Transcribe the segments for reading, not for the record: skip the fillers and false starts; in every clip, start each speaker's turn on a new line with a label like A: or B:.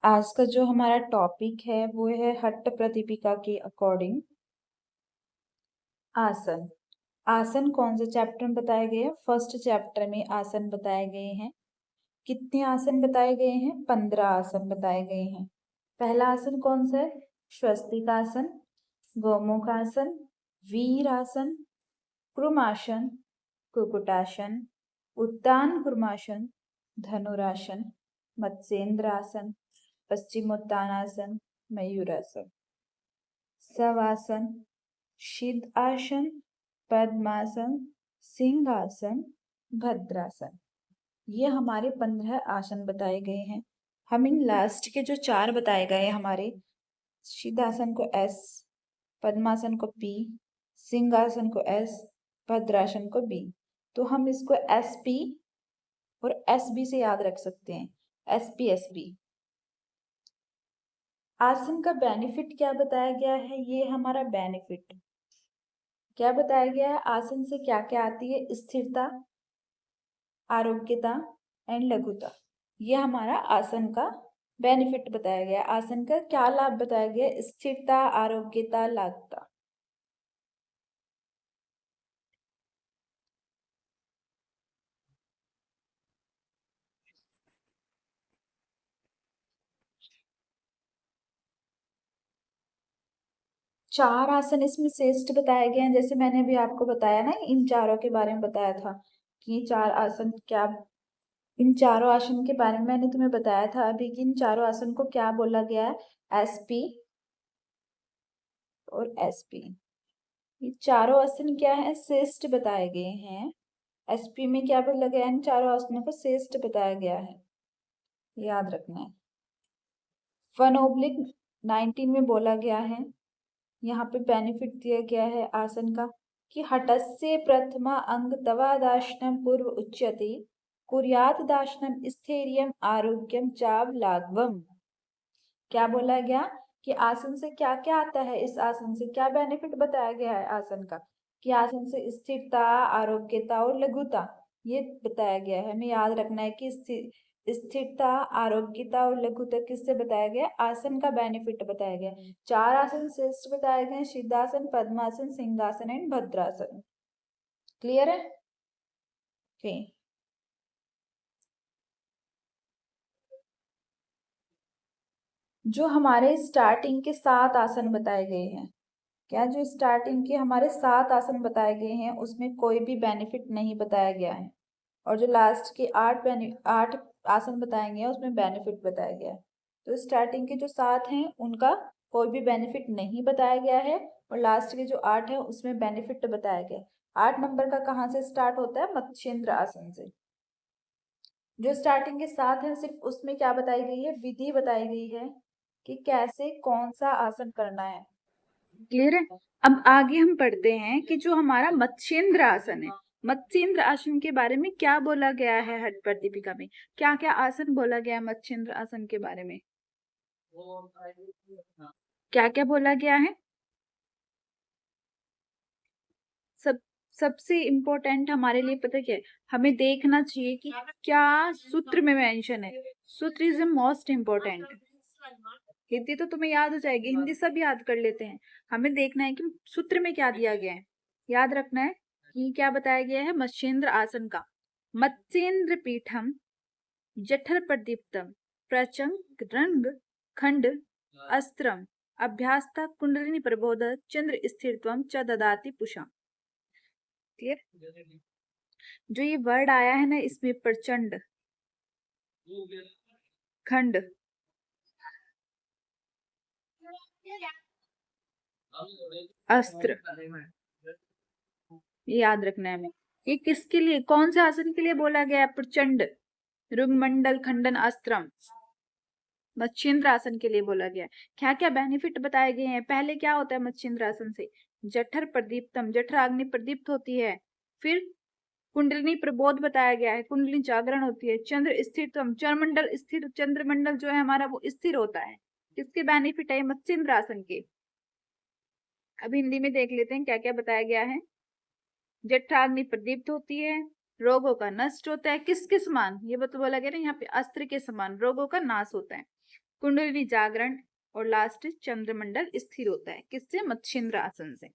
A: आज का जो हमारा टॉपिक है वो है हट्ट प्रतिपिका के अकॉर्डिंग आसन। आसन कौन से चैप्टर में बताए गए हैं? फर्स्ट चैप्टर में आसन बताए गए हैं। कितने आसन बताए गए हैं? 15 आसन बताए गए हैं। पहला आसन कौन सा है? स्वस्तिकासन, गोमुखासन, वीरासन, कुर्मासन, कुकुटासन, उत्तान कुर्मासन, धनुरासन, मत्स्येंद्रासन, पश्चिमोत्तानासन, मयूरासन। शवासन, सिद्ध आसन, पद्मासन, सिंहासन, भद्रासन। ये हमारे 15 आसन बताए गए हैं। हम इन लास्ट के जो 4 बताए गए हमारे सिद्धासन को S, पद्मासन को P, सिंहासन को S, भद्रासन को B, तो हम इसको SP और SB से याद रख सकते हैं। SP SB। आसन का बेनिफिट क्या बताया गया है? ये हमारा बेनिफिट क्या बताया गया है? आसन से क्या क्या आती है? स्थिरता, आरोग्यता एंड लघुता। ये हमारा आसन का बेनिफिट बताया गया है। आसन का क्या लाभ बताया गया है? स्थिरता, आरोग्यता, लघुता। चार आसन इसमें श्रेष्ठ बताए गए हैं। जैसे मैंने अभी आपको बताया ना, इन चारों के बारे में बताया था कि चार आसन क्या, इन चारों आसन के बारे में मैंने तुम्हें बताया था अभी कि इन चारों आसन को क्या बोला गया है? SP और SP। ये चारों आसन क्या है? श्रेष्ठ बताए गए हैं। SP में क्या बोला गया है? इन चारों आसनों को श्रेष्ठ बताया गया है, याद रखना है। 1/19 में बोला गया है, यहाँ पे बेनिफिट दिया गया है आसन का कि हटस्य प्रथमा अंग तवादाशनम पूर्व उच्यते कुर्यात दाशनम स्थैर्यम आरोग्यम चाव लाघवम। क्या बोला गया कि आसन से क्या क्या आता है? इस आसन से क्या बेनिफिट बताया गया है आसन का कि आसन से स्थिरता, आरोग्यता और लघुता ये बताया गया है। हमें याद रखना है कि स्थिरता, आरोग्यता और लघुता किससे बताया गया? आसन का बेनिफिट बताया गया। चार आसन श्रेष्ठ बताए गए: सिद्धासन, पद्मासन, सिंहासन एंड भद्रासन। क्लियर है? ओके। जो हमारे स्टार्टिंग के 7 आसन बताए गए हैं, क्या जो स्टार्टिंग के हमारे 7 आसन बताए गए हैं उसमें कोई भी बेनिफिट नहीं बताया गया है, और जो लास्ट के 8 आसन बताए गए हैं उसमें बेनिफिट बताया गया है। तो स्टार्टिंग के जो 7 हैं उनका कोई भी बेनिफिट नहीं बताया गया है, और लास्ट के जो 8 है उसमें बेनिफिट बताया गया है। 8 नंबर का कहाँ से स्टार्ट होता है? मत्स्येंद्र आसन से। जो स्टार्टिंग के 7 हैं सिर्फ उसमें क्या बताई गई है? विधि बताई गई है कि कैसे कौन सा आसन करना है। क्लियर है? अब आगे हम पढ़ते हैं कि जो हमारा मत्स्येंद्र आसन है, मत्स्येंद्र आसन के बारे में क्या बोला गया है? हट प्रतिपिका में क्या क्या आसन बोला गया है मत्स्येंद्र आसन के बारे में? क्या क्या बोला गया है? सब सबसे इम्पोर्टेंट हमारे लिए पता क्या है? हमें देखना चाहिए कि क्या सूत्र में मेंशन है। सूत्र is the most important. Hindi तो तुम्हें याद हो जाएगी, हिंदी सब याद कर लेते हैं। हमें देखना है कि सूत्र में क्या दिया गया है। याद रखना है कि क्या बताया गया है मत्स्येंद्र आसन का। मत्स्येंद्र पीठम जठर प्रदीप्तम प्रचंग रंग खंड अस्त्रम अभ्यासता कुंडलिनी प्रबोध चंद्र स्थिरत्वम च ददाति पुषा। क्लियर? जो ये वर्ड आया है ना इसमें, प्रचंड, खंड, अस्त्र, ये याद रखना है हमें। ये किसके लिए, कौन से आसन के लिए बोला गया है? प्रचंड, रुंगमंडल खंडन अस्त्रम, मत्स्येंद्र आसन के लिए बोला गया है। क्या क्या बेनिफिट बताए गए हैं? पहले क्या होता है मत्स्येंद्र आसन से? जठर प्रदीप्तम, जठर अग्नि प्रदीप्त होती है। फिर कुंडलिनी प्रबोध बताया गया है, कुंडलिनी जागरण होती है। चंद्र स्थिरत्वम, चंद्रमंडल स्थिर, चंद्रमंडल जो है हमारा वो स्थिर होता है। किसके बेनिफिट है? मत्स्येंद्र आसन के। अब हिंदी में देख लेते हैं क्या क्या बताया गया है। जठराग्नि प्रदीप्त होती है, रोगों का नष्ट होता है। किसके समान? ये तो बोला गया ना यहाँ पे, अस्त्र के समान रोगों का नाश होता है। कुंडलिनी जागरण और लास्ट चंद्रमंडल स्थिर होता है। किससे? मत्स्येंद्र आसन से।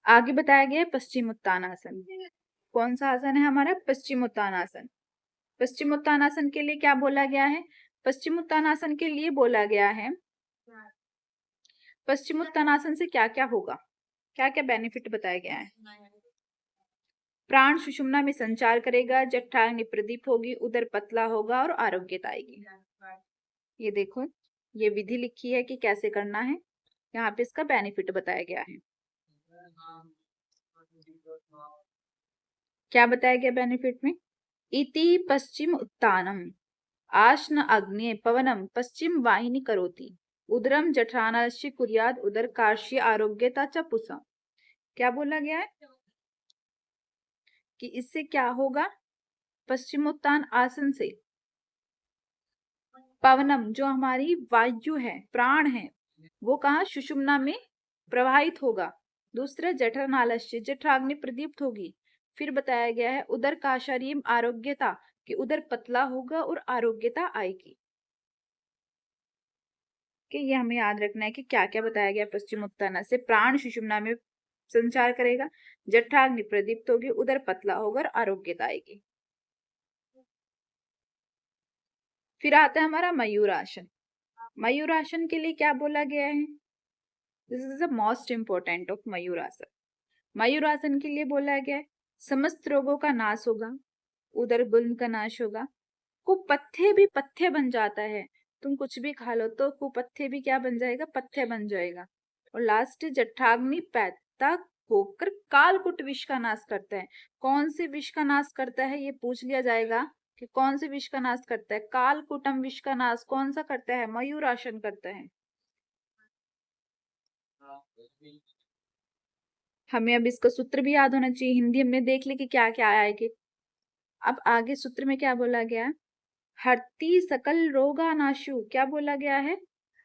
A: आगे बताया गया है पश्चिमोत्तानासन। कौन सा आसन है हमारा? पश्चिमोत्तानासन। पश्चिमोत्तानासन के लिए क्या बोला गया है? पश्चिमोत्तानासन के लिए बोला गया है, पश्चिमोत्तानासन से क्या क्या होगा, क्या क्या बेनिफिट बताया गया है। प्राण सुषुम्ना में संचार करेगा, जठराग्नि प्रदीप होगी, उदर पतला होगा और आरोग्यता आएगी। ये देखो, ये विधि लिखी है कि कैसे करना है, यहाँ पे इसका बेनिफिट बताया गया है। क्या बताया गया बेनिफिट में? इति पश्चिम उत्तानम आश्न अग्नि पवनम पश्चिम वाहिनी करोति उदरम जठरानस्य कुर्याद उदर कार्श्य आरोग्यता च पुसा। क्या बोला गया है कि इससे क्या होगा? पश्चिमोत्तान आसन से पवनम, जो हमारी वायु है, प्राण है, वो कहा? सुषुम्ना में प्रवाहित होगा। दूसरा जठरनालस्य, जठराग्नि प्रदीप्त होगी। फिर बताया गया है उदर काशारीम आरोग्यता, कि उदर पतला होगा और आरोग्यता आएगी। कि ये हमें याद रखना है कि क्या क्या बताया गया पश्चिमोत्तान से। प्राण सुषुम्ना में संचार करेगा, जठराग्नि प्रदीप्त होगी, उदर पतला होगा और आरोग्यता आएगी। फिर आता है हमारा मयूरासन। मयूरासन के लिए क्या बोला गया है? This is the most important of मयूरासन। मयूरासन के लिए बोला गया है समस्त रोगों का नाश होगा, उदर गुल्म का नाश होगा, कुपथ्य भी पथ्य बन जाता है। तुम कुछ भी खा लो तो कुपथ्य भी क्या बन जाएगा? पथ्य बन जाएगा। और लास्ट जठराग्नि पैदा होकर कालकुट विष का नाश करता है। कौन से विष का नाश करता है, ये पूछ लिया जाएगा कि कौन से विष का नाश करता है? कालकुटम विष का नाश कौन सा करता है? मयूरासन करता है। हमें अब इसका सूत्र भी याद होना चाहिए। हिंदी हमने देख ली कि क्या क्या आया है कि अब आगे सूत्र में क्या बोला गया है? हरती सकल रोगानाशु। क्या बोला गया है?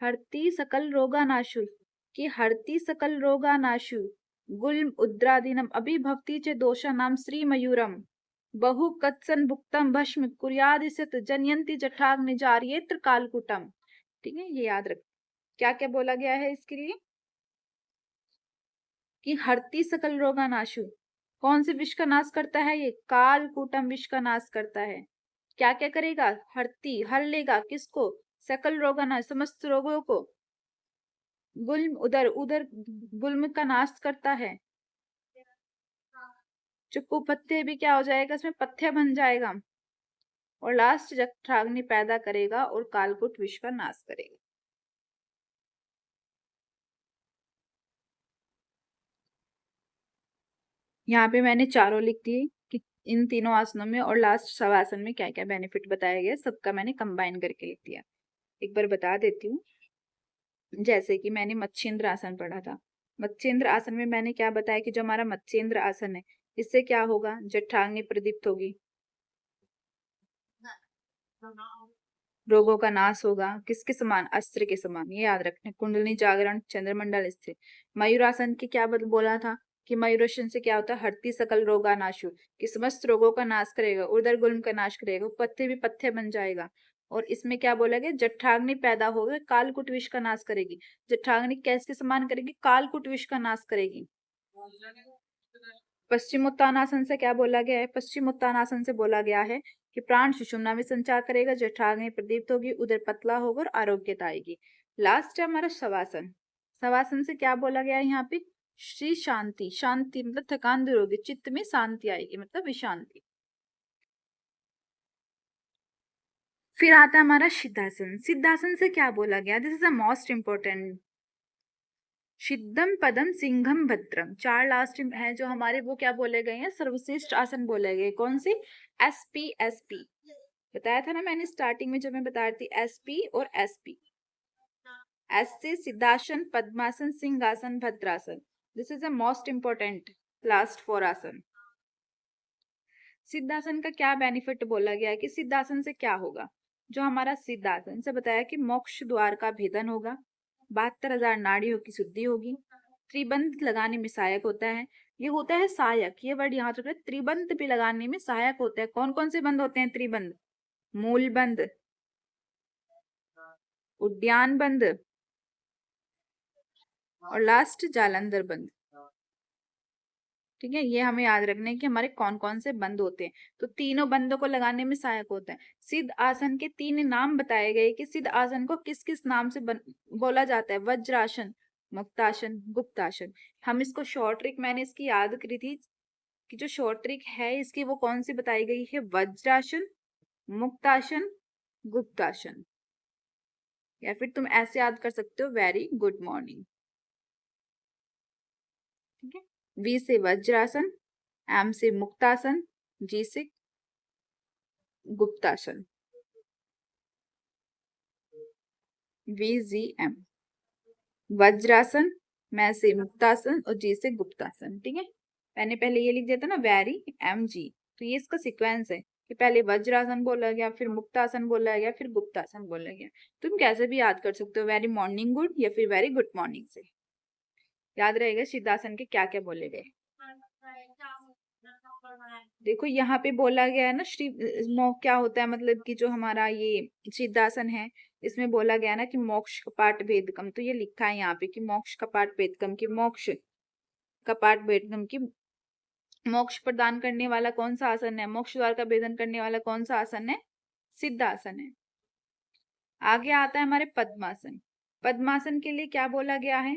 A: हरती सकल रोगानाशु, कि हरती सकल रोगानाशु गुल्म उद्रादीनम अभिभवती च दोषा नाम श्री मयूरम बहु कत्सन भुक्तम भस्म कुर्यादिशत जनयंती जठाग्नि जार्येत्र कालकुटम। ठीक है, ये याद रख। क्या क्या बोला गया है इसके लिए? कि हरती सकल रोगानाशु, कौन से विष का नाश करता है? ये कालकूटम विष का नाश करता है। क्या क्या करेगा? हरती, हर लेगा किसको? सकल रोगानाश, समस्त रोगों को। गुल्म उदर, उदर गुल्म का नाश करता है। जो कुपथ्य भी क्या हो जाएगा? इसमें पथ्य बन जाएगा। और लास्ट जठराग्नि पैदा करेगा और कालकुट विष का नाश करेगा। यहाँ पे मैंने चारों लिख दिए कि इन तीनों आसनों में और लास्ट शवासन में क्या क्या बेनिफिट बताया गया, सबका मैंने कंबाइन करके लिख दिया। एक बार बता देती हूँ। जैसे कि मैंने मत्स्येंद्र आसन पढ़ा था। मत्स्येंद्र आसन में मैंने क्या बताया कि जो हमारा मत्स्येंद्र आसन है, इससे क्या होगा? जठराग्नि प्रदीप्त होगी, रोगों का नाश होगा। किसके समान? अस्त्र के समान। ये याद रखना। कुंडलिनी जागरण, चंद्रमंडल स्थिर। मयूरासन की क्या बोला था कि मयूरासन से क्या होता है? हरती सकल रोगानाशु, कि समस्त रोगों का नाश करेगा, उदर गुल्म का नाश करेगा, पथ्य भी पथ्य बन जाएगा। और इसमें क्या बोला गया? जठराग्नि पैदा होगा, कालकुट विष का नाश करेगी। जठराग्नि कैसे समान करेगी? कालकुट विष का नाश करेगी। पश्चिमोत्तानासन से क्या बोला गया है? पश्चिमोत्तानासन से बोला गया है कि प्राण सुषुम्ना में संचार करेगा, जठराग्नि प्रदीप्त होगी, उदर पतला होगा और आरोग्यता आएगी। लास्ट है हमारा शवासन। शवासन से क्या बोला गया है यहाँ पे? श्री शांति, शांति मतलब थकान दूर होगी, चित्त में शांति आएगी, मतलब विशांति। फिर आता है हमारा सिद्धासन। सिद्धासन से क्या बोला गया? This is the most important. सिद्धम पदम सिंघम भद्रम, चार लास्ट है जो हमारे, वो क्या बोले गए हैं? सर्वश्रेष्ठ आसन बोले गए। कौन सी? एसपी, एसपी बताया था ना मैंने स्टार्टिंग में जब मैं बता रही थी। एसपी और एसपी। एस से सिद्धासन, पद्मासन, सिंहासन, भद्रासन। This is the most important last 4 आसन। सिद्धासन का क्या बेनिफिट बोला गया है कि सिद्धासन से क्या होगा? जो हमारा सिद्धासन से बताया कि मोक्ष द्वार का भेदन होगा, 72,000 नाड़ियों की शुद्धि होगी, त्रिबंध लगाने में सहायक होता है, ये होता है सहायक, ये वर्ड यहाँ रख रहे, त्रिबंध पे लगाने में सहायक होता है। कौन कौन से बंध होते हैं त्रिबंध? मूल बंध, उद्यान बंध और लास्ट जालंधर बंध। ठीक है, ये हमें याद रखना है कि हमारे कौन कौन से बंध होते हैं। तो तीनों बंधों को लगाने में सहायक होता है। सिद्ध आसन के 3 नाम बताए गए कि सिद्ध आसन को किस किस नाम से बोला जाता है। वज्रासन, मुक्तासन, गुप्तासन। हम इसको शॉर्ट ट्रिक, मैंने इसकी याद करी थी कि जो शॉर्ट ट्रिक है इसकी वो कौन सी बताई गई है, वज्रासन, मुक्तासन, गुप्तासन। या फिर तुम ऐसे याद कर सकते हो, वेरी गुड मॉर्निंग। ठीक है, वी से वज्रासन, एम से मुक्तासन, जी से गुप्तासन। VGM, वज्रासन, मैं से मुक्तासन और जी से गुप्तासन। ठीक है, मैंने पहले ये लिख दिया था ना, वेरी MG। तो ये इसका सीक्वेंस है कि पहले वज्रासन बोला गया, फिर मुक्तासन बोला गया, फिर गुप्तासन बोला गया। तुम कैसे भी याद कर सकते हो, वेरी मॉर्निंग गुड या फिर वेरी गुड मॉर्निंग से याद रहेगा सिद्धासन के क्या क्या बोले गए। देखो यहाँ पे बोला गया है ना, श्री क्या होता है, मतलब कि जो हमारा ये सिद्धासन है इसमें बोला गया ना कि मोक्ष कपाट भेदकम। तो ये लिखा है यहाँ पे कि मोक्ष कपाट भेदकम, की मोक्ष कपाट भेदकम, की मोक्ष प्रदान करने वाला कौन सा आसन है, मोक्ष द्वार का भेदन करने वाला कौन सा आसन है, सिद्धासन है। आगे आता है हमारे पद्मासन। पद्मासन के लिए क्या बोला गया है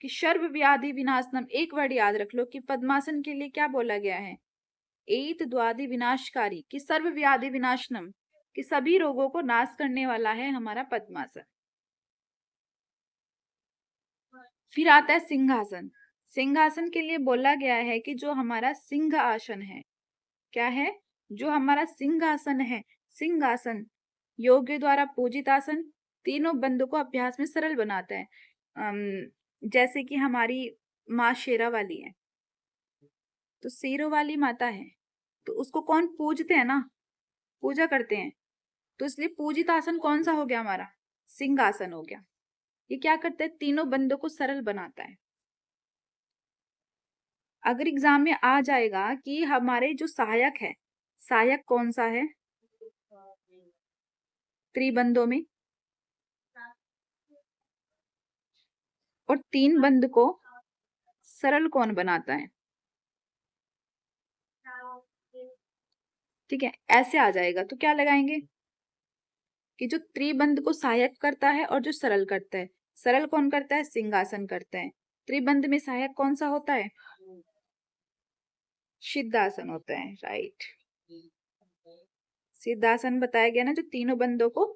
A: कि सर्व व्याधि विनाशनम। एक वर्ड याद रख लो कि पद्मासन के लिए क्या बोला गया है, एत द्वादि विनाशकारी, कि सर्व व्याधि विनाशनम, कि सभी रोगों को नाश करने वाला है हमारा पद्मासन। फिर आता है सिंहासन। सिंहासन के लिए बोला गया है कि जो हमारा सिंह आसन है, क्या है, जो हमारा सिंहासन है, सिंहासन योग्य द्वारा पूजित आसन, तीनों बंधों को अभ्यास में सरल बनाता है। जैसे कि हमारी माँ शेरा वाली है, तो शेरों वाली माता है, तो उसको कौन पूजते हैं ना, पूजा करते हैं। तो इसलिए पूजित आसन कौन सा हो गया हमारा, सिंहासन हो गया। ये क्या करता है, तीनों बंधों को सरल बनाता है। अगर एग्जाम में आ जाएगा कि हमारे जो सहायक है, सहायक कौन सा है त्रिबंधों में, और 3 बंध को सरल कौन बनाता है। ठीक है, ऐसे आ जाएगा तो क्या लगाएंगे कि जो त्रिबंध को सहायक करता है और जो सरल करता है। सरल कौन करता है, सिंहासन करता है। त्रिबंध में सहायक कौन सा होता है, सिद्धासन होता है, राइट। सिद्धासन बताया गया ना, जो तीनों बंधों को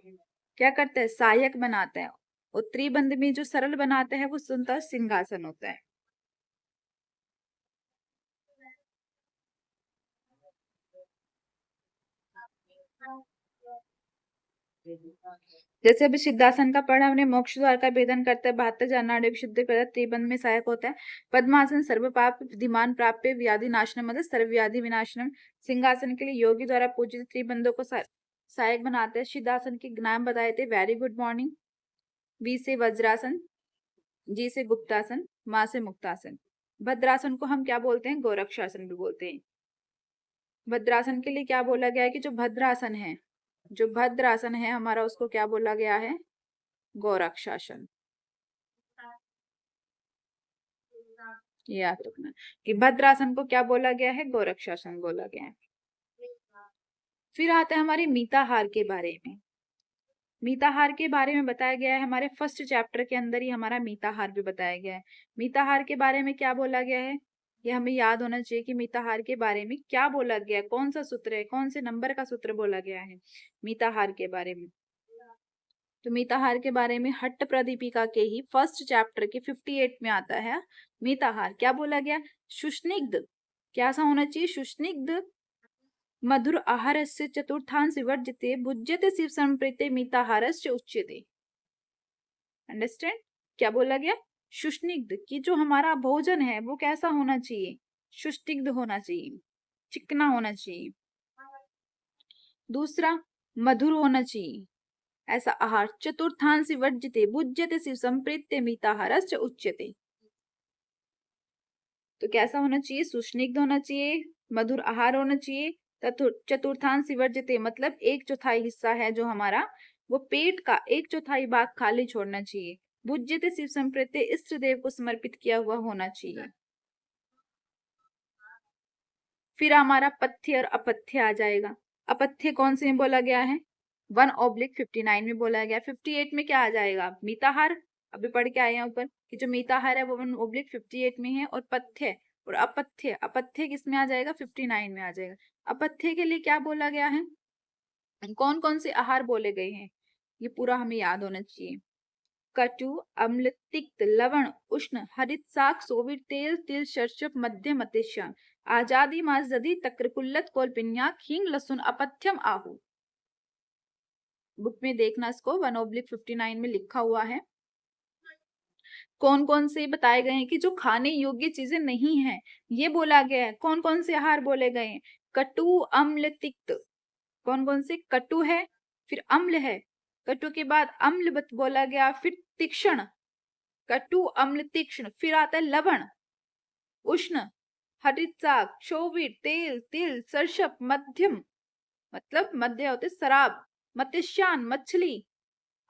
A: क्या करता है, सहायक बनाता है, और त्रिबंध में जो सरल बनाता है वो सुनता सिंहासन होता है। जैसे अभी सिद्धासन का पढ़ा हमने, मोक्ष द्वार का भेदन करता है, 72 जाननाड़ियों की शुद्ध करता है, त्रिबंध में सहायक होता है। पद्मासन सर्व पाप विधिमान प्राप्य व्याधि नाशनम, मतलब सर्व व्याधि विनाशनम। सिंहासन के लिए योगी द्वारा पूजित त्रिबंधों को सहायक बनाते हैं। सिद्धासन के नाम बताए थे, वेरी गुड मॉर्निंग, वी से वज्रासन, जी से गुप्तासन, माँ से मुक्तासन। भद्रासन को हम क्या बोलते हैं, गोरक्षासन भी बोलते हैं। भद्रासन के लिए क्या बोला गया है कि जो भद्रासन है, जो भद्रासन है हमारा, उसको क्या बोला गया है, गोरक्षासन। याद रखना कि भद्रासन को क्या बोला गया है, गोरक्षासन बोला गया है। फिर आता है हमारे मीताहार के बारे में। मीताहार के बारे में बताया गया है हमारे फर्स्ट चैप्टर के अंदर ही, हमारा मीताहार भी बताया गया है। मीताहार के बारे में क्या बोला गया है, ये हमें याद होना चाहिए कि मीताहार के बारे में क्या बोला गया है, कौन सा सूत्र है, कौन से नंबर का सूत्र बोला गया है मीताहार के बारे में। तो मीताहार के बारे में हट्ट प्रदीपिका के ही फर्स्ट चैप्टर के 58 में आता है मीताहार। क्या बोला गया, सुस्निग्ध, क्या सा होना चाहिए, सुस्निग्ध मधुर आहारस्य चतुर्थांश वर्ज्यते भुज्यते शिव संप्रीते मीताहारस्य उच्यते। अंडरस्टैंड, क्या बोला गया, सुस्निग्ध, कि जो हमारा भोजन है वो कैसा होना चाहिए, सुस्निग्ध होना चाहिए, चिकना होना चाहिए। दूसरा, मधुर होना चाहिए, ऐसा आहार। चतुर्थांश वर्ज्यते भुज्यते शिव संप्रीत्य मीताहारस्य उच्यते। तो कैसा होना चाहिए? सुस्निग्ध होना चाहिए, मधुर आहार होना चाहिए, चतुर्थांश विवर्जिते मतलब 1/4 हिस्सा है जो हमारा, वो पेट का 1/4 भाग खाली छोड़ना चाहिए। भुज्यते शिव संप्रीते, इष्ट देव को समर्पित किया हुआ होना चाहिए। फिर हमारा पथ्य और अपथ्य आ जाएगा। अपथ्य कौन से में बोला गया है? 1/59 में बोला गया। 58 में क्या आ जाएगा? मिताहार। अभी पढ़ के आए हैं ऊपर कि जो मिताहार है वो 1/58 में है, और पथ्य और अपथ्य, अपथ्य किस में आ जाएगा? 59 में आ जाएगा। अपथ्य के लिए क्या बोला गया है? कौन कौन से आहार बोले गए हैं? ये पूरा हमें याद होना चाहिए। कटु, अम्ल, तिक्त, लवण, उष्ण, हरित शाक, सोवित तेल, तिल, सरसों, मध्यम, अतिश्याम, आजादी, माजदी, तक्रकुल्लत, कोलपिन्या, हींग, लहसुन, अपथ्यम, आहू। बुक में देखना इसको, 1/59 में लिखा हुआ है। कौन कौन से बताए गए हैं कि जो खाने योग्य चीजें नहीं है, ये बोला गया है। कौन कौन से आहार बोले गए हैं? कटु, अम्ल, तिक्त। कौन कौन से? कटु है, फिर अम्ल है, कटु के बाद अम्ल बोला गया, फिर तीक्ष्ण, कटु, अम्ल, तीक्ष्ण, फिर आता है लवण, उष्ण, हरित शाक, क्षोभित, तेल, तिल, सरसप, मध्यम मतलब मध्य होते शराब, मत्स्यान मछली,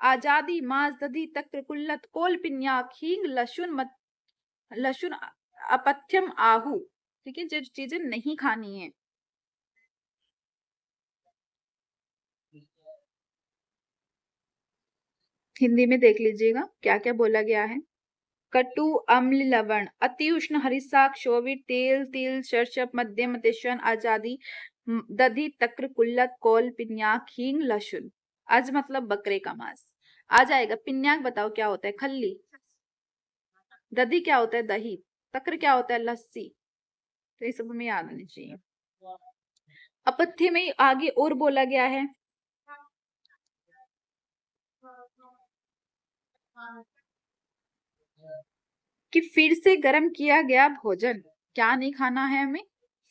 A: आजादी, मांस, दधी, तक्र, कुल्लत, कोल, पिन्याक, हींग, लहसुन, लहसुन, अपथ्यम, आहू। ठीक है, जो चीजें नहीं खानी है। हिंदी में देख लीजिएगा क्या क्या बोला गया है। कटु, अम्ल, लवण, अति उष्ण, हरिशाक, शोभित, तेल, तिल, सरसप, मध्यम, मत्स्यान, आजादी, दधी, तक्र, कुल्लत, कोल, पिन्याक, हींग, लहसुन। अज मतलब बकरे का मांस आ जाएगा। पिन्याक बताओ क्या होता है? खल्ली। दधी क्या होता है? दही। तक्र क्या होता है? लस्सी। तो ये सब हमें याद होनी चाहिए। अपथ्य में आगे और बोला गया है कि फिर से गर्म किया गया भोजन। क्या नहीं खाना है हमें?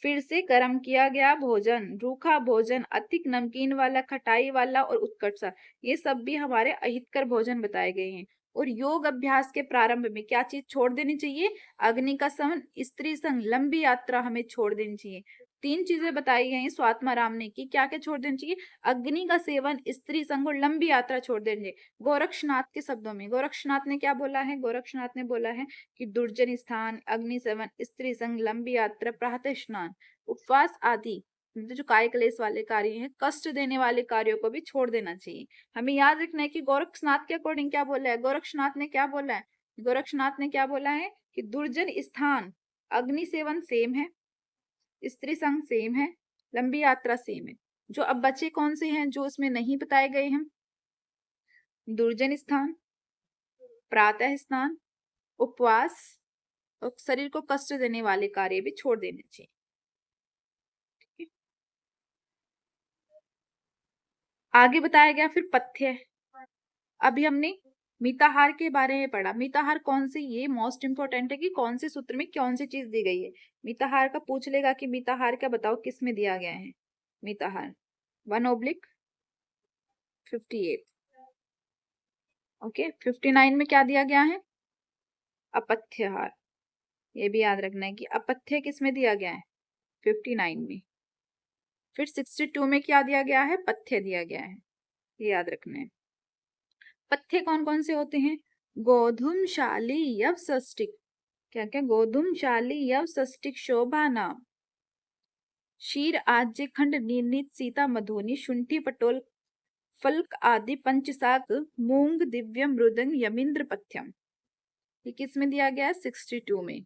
A: फिर से गर्म किया गया भोजन, रूखा भोजन, अधिक नमकीन वाला, खटाई वाला और उत्कट, ये सब भी हमारे अहितकर भोजन बताए गए हैं। और योग अभ्यास के प्रारंभ में क्या चीज छोड़ देनी चाहिए? अग्नि का सेवन, स्त्री संग, लंबी यात्रा हमें छोड़ देनी चाहिए। 3 चीजें बताई गई स्वात्माराम ने कि क्या क्या छोड़ देनी चाहिए? अग्नि का सेवन, स्त्री संग और लंबी यात्रा छोड़ देनी चाहिए। गोरक्षनाथ के शब्दों में गोरक्षनाथ ने क्या बोला है? गोरक्षनाथ ने बोला है कि दुर्जन स्थान, अग्नि सेवन, स्त्री संग, लंबी यात्रा, प्रातः स्नान, उपवास आदि जो काय क्लेश वाले कार्य हैं, कष्ट देने वाले कार्यों को भी छोड़ देना चाहिए। हमें याद रखना है कि गोरक्षनाथ के अकॉर्डिंग क्या बोला है? गोरक्षनाथ ने क्या बोला है? गोरक्षनाथ ने क्या बोला है कि दुर्जन स्थान, अग्नि सेवन सेम है, स्त्री संग सेम है, लंबी यात्रा सेम है। जो अब बचे कौन से हैं जो उसमें नहीं बताए गए हैं? दुर्जन स्थान, प्रातः स्नान, उपवास और शरीर को कष्ट देने वाले कार्य भी छोड़ देने चाहिए। आगे बताया गया फिर पथ्य। अभी हमने मिताहार के बारे में पढ़ा। मिताहार कौन सी? ये मोस्ट इंपोर्टेंट है कि कौन से सूत्र में कौन सी चीज दी गई है। मिताहार का पूछ लेगा कि मिताहार का बताओ किस में दिया गया है। मिताहार 1/58। ओके, 59 में क्या दिया गया है? अपथ्यहार। ये भी याद रखना है कि अपथ्य किस में दिया गया है? 59 में। फिर 62 में क्या दिया गया है? पथ्य दिया गया है, ये याद रखना है। पथ्य कौन कौन से होते हैं? गोधूमशाली यव षष्टिक, क्या क्या? गोधूमशाली यव षष्टिक, शोभा नाम, क्षीर, आज्य, खंड, निर्णित, सीता, मधुनी, शुंठी, पटोल, फल्क आदि, पंचसाक, मूंग, दिव्य, मृदंग, यमिंद्र पथ्यम। ये किस में दिया गया है? 62 में।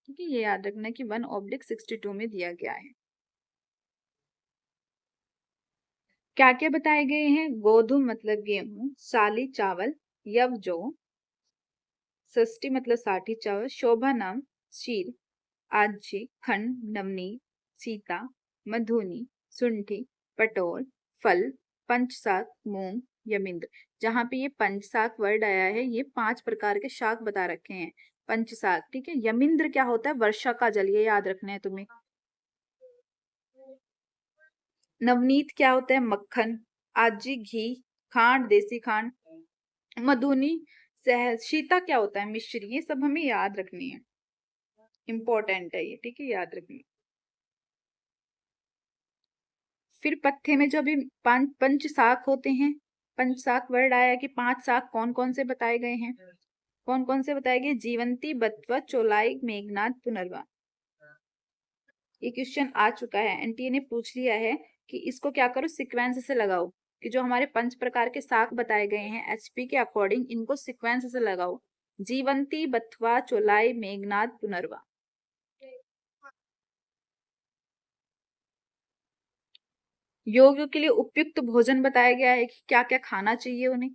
A: ठीक है, ये याद रखना कि 1/62 में दिया गया है। क्या क्या बताए गए हैं? गोधूम मतलब गेहूं, शाली चावल, यव जौ, षष्ठी मतलब 60 चावल, शोभा नाम शील, आज्य, खंड, नवनी, सीता, मधुनी, सुंठी, पटोल, फल, पंचसाक, मूंग, यमिंद्र। जहां पे ये पंचसाक वर्ड आया है, ये 5 प्रकार के शाक बता रखे हैं। पंचसाक, ठीक है। यमिंद्र क्या होता है? वर्षा का जल, ये याद रखना है तुम्हें। नवनीत क्या होता है? मक्खन, आजी घी, खांड देसी खांड, मधुनी शहद, सीता क्या होता है? मिश्री। ये सब हमें याद रखनी है। इंपॉर्टेंट है ये, ठीक है, याद रखिए। फिर पत्थे में जो अभी पंच शाक होते हैं, पंच शाक वर्ड आया कि 5 शाक कौन कौन से बताए गए हैं, कौन कौन से बताए गए? जीवंती, बत्वा, चोलाई, मेघनाद, पुनर्वा। ये क्वेश्चन आ चुका है, एनटीए ने पूछ लिया है कि इसको क्या करो, सीक्वेंस से लगाओ, कि जो हमारे 5 प्रकार के शाक बताए गए हैं एचपी के अकॉर्डिंग, इनको सीक्वेंस से लगाओ। जीवंती, बथवा, चोलाई, मेघनाद, पुनर्वा। योगियों के लिए उपयुक्त भोजन बताया गया है कि क्या क्या खाना चाहिए उन्हें।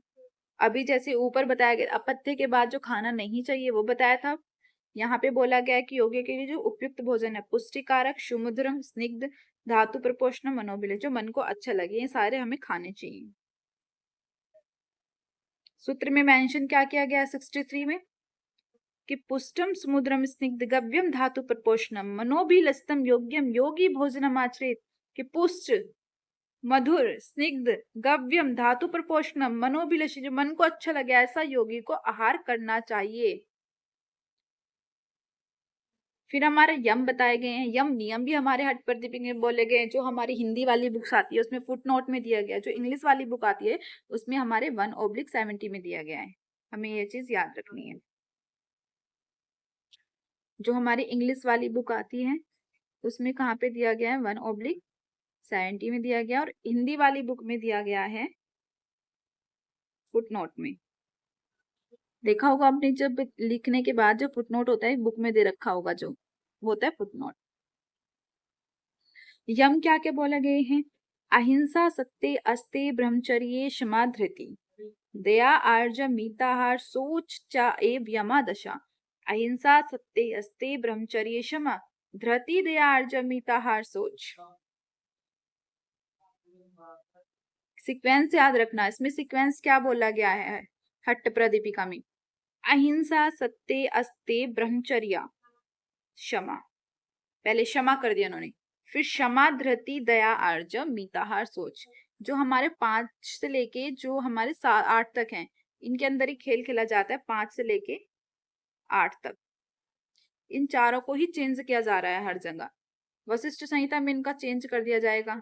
A: अभी जैसे ऊपर बताया गया अपत्य के बाद जो खाना नहीं चाहिए वो बताया था, यहाँ पे बोला गया है कि योगियों के लिए जो उपयुक्त भोजन है, पुष्टिकारक, सुमधुरम, स्निग्ध, धातु प्रपोषण, मनोबल, जो मन को अच्छा लगे, ये सारे हमें खाने चाहिए। सूत्र में मेंशन क्या किया गया 63 में कि पुष्टम समुद्रम स्निग्ध गव्यम धातु प्रपोषणम मनोभिलस्तम योग्यम योगी भोजनम आचरित, कि पुष्ट, मधुर, स्निग्ध, गव्यम, धातु प्रपोषणम, मनोभिलषी, जो मन को अच्छा लगे ऐसा योगी को आहार करना चाहिए। फिर हमारे यम बताए गए हैं, यम नियम भी हमारे हठ प्रतिपिक में बोले गए हैं। जो हमारी हिंदी वाली बुक्स आती है उसमें फुट नोट में दिया गया है, जो इंग्लिश वाली बुक आती है उसमें हमारे 1/70 में दिया गया है, हमें ये चीज याद रखनी है। जो हमारी इंग्लिश वाली बुक आती है उसमें कहाँ पे दिया गया है, 1/70 में दिया गया, और हिंदी वाली बुक में दिया गया है फुट नोट में। देखा होगा आपने, जब लिखने के बाद जो फुट नोट होता है बुक में दे रखा होगा, जो होता है फुट नोट। यम क्या क्या बोले गए हैं? अहिंसा, सत्य, अस्ते, ब्रह्मचर्य, क्षमा, धृति, दया, आर्ज, मिताहार, सोच, चा एव यमा दशा। अहिंसा, सत्य, अस्ते, ब्रह्मचर्य, क्षमा, धृति, दया, आर्ज, मिताहार, सोच। सीक्वेंस याद रखना, इसमें सीक्वेंस क्या बोला गया है हट्ट प्रदीपिका में? अहिंसा, सत्य, अस्ते, ब्रह्मचर्य, क्षमा, पहले क्षमा कर दिया उन्होंने, फिर क्षमा, धृति, दया, आर्ज, मिताहार, सोच। जो हमारे 5 से लेके जो हमारे 8 तक हैं, इनके अंदर ही खेल खेला जाता है, 5 से लेके 8 तक। इन चारों को ही चेंज किया जा रहा है हर जगह। वशिष्ठ संहिता में इनका चेंज कर दिया जाएगा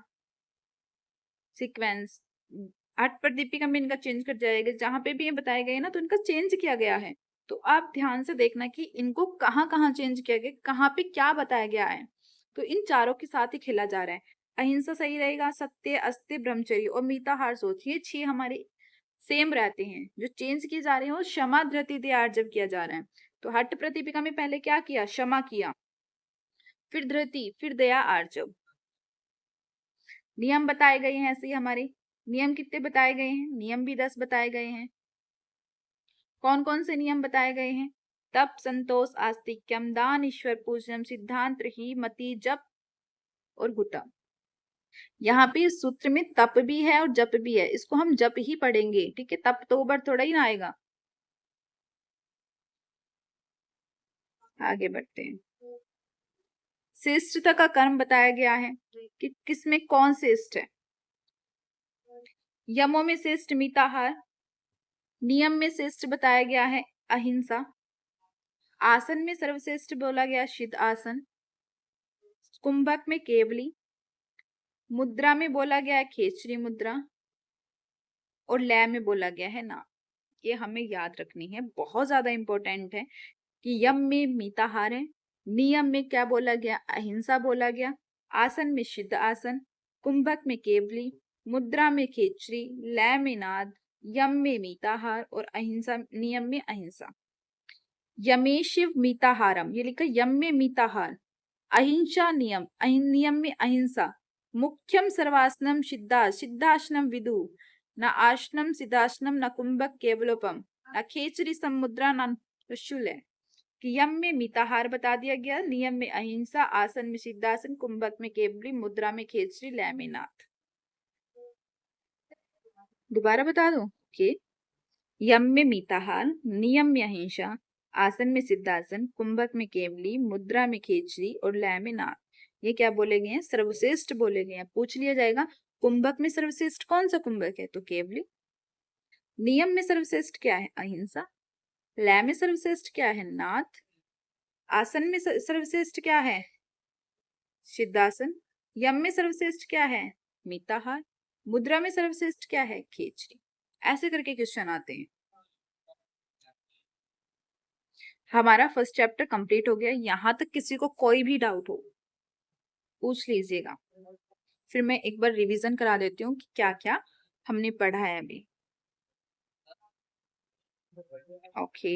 A: सीक्वेंस, हठ प्रदीपिका में इनका चेंज कर जाएगा, जहां पे भी ये बताए गए ना तो इनका चेंज किया गया है। तो आप ध्यान से देखना कि इनको कहाँ कहाँ चेंज किया गया, कहाँ पे क्या बताया गया है। तो इन चारों के साथ ही खेला जा रहा है। अहिंसा सही रहेगा, सत्य, अस्त्य, ब्रह्मचर्य और मिताहार, सोच, ये 6 हमारे सेम रहते हैं। जो चेंज किए जा रहे हैं वो क्षमा, धृति, दया, आर्जव किया जा रहा है। तो हठ प्रदीपिका में पहले क्या किया, क्षमा किया, फिर धृति, फिर दया, आर्जव। नियम बताए गए हैं ऐसे ही हमारे। नियम कितने बताए गए हैं? नियम भी 10 बताए गए हैं। कौन कौन से नियम बताए गए हैं? तप, संतोष, आस्तिक्यम, दान, ईश्वर पूजनम, सिद्धांत, ही, मति, जप और हुतम। यहाँ पे इस सूत्र में तप भी है और जप भी है, इसको हम जप ही पढ़ेंगे, ठीक है, तप तो ऊपर थोड़ा ही ना आएगा। आगे बढ़ते हैं। श्रेष्ठता का कर्म बताया गया है कि किसमें कौन श्रेष्ठ है। यमों में श्रेष्ठ मिताहार, नियम में श्रेष्ठ बताया गया है अहिंसा, आसन में सर्वश्रेष्ठ बोला गया सिद्ध आसन, कुंभक में केवली, मुद्रा में बोला गया है खेचरी मुद्रा, और लय में बोला गया है ना। ये हमें याद रखनी है, बहुत ज्यादा इंपॉर्टेंट है कि यम में मिताहार है, नियम में क्या बोला गया, अहिंसा बोला गया, आसन में सिद्ध आसन, कुंभक में केवली, मुद्रा में खेचरी, लय में नाद, यम में मिताहार और अहिंसा, नियम में अहिंसा। यमेशिव मिताहारम, ये लिखा यम में मिताहार, अहिंसा नियम, नियम में अहिंसा, मुख्यम सर्वासनम सिद्धा, सिद्धासनम विदु, न आसनम सिद्धासनम न कुंभक केवलोपम न खेचरी समुद्रा न शुल। कि यम में मिताहार बता दिया गया, नियम में अहिंसा, आसन में सिद्धासन, कुंभक में केवली, मुद्रा में खेचरी, लय में नाथ। दोबारा बता दूं कि यम में मिताहार, नियम में अहिंसा, आसन में सिद्धासन, कुंभक में केवली, मुद्रा में खेचरी और लय में नाथ। ये क्या बोले गए हैं, सर्वश्रेष्ठ बोले गए हैं। पूछ लिया जाएगा कुंभक में सर्वश्रेष्ठ कौन सा कुंभक है, तो केवली। नियम में सर्वश्रेष्ठ क्या है, अहिंसा। लय में सर्वश्रेष्ठ क्या है, नाथ। आसन में सर्वश्रेष्ठ क्या है? सिद्धासन। यम में सर्वश्रेष्ठ क्या है? मिताहार। मुद्रा में सर्वश्रेष्ठ क्या है? खेचरी। ऐसे करके क्वेश्चन आते हैं। हमारा फर्स्ट चैप्टर कंप्लीट हो गया। यहां तक किसी को कोई भी डाउट हो पूछ लीजिएगा, फिर मैं एक बार रिवीजन करा देती हूँ कि क्या क्या हमने पढ़ा है अभी। ओके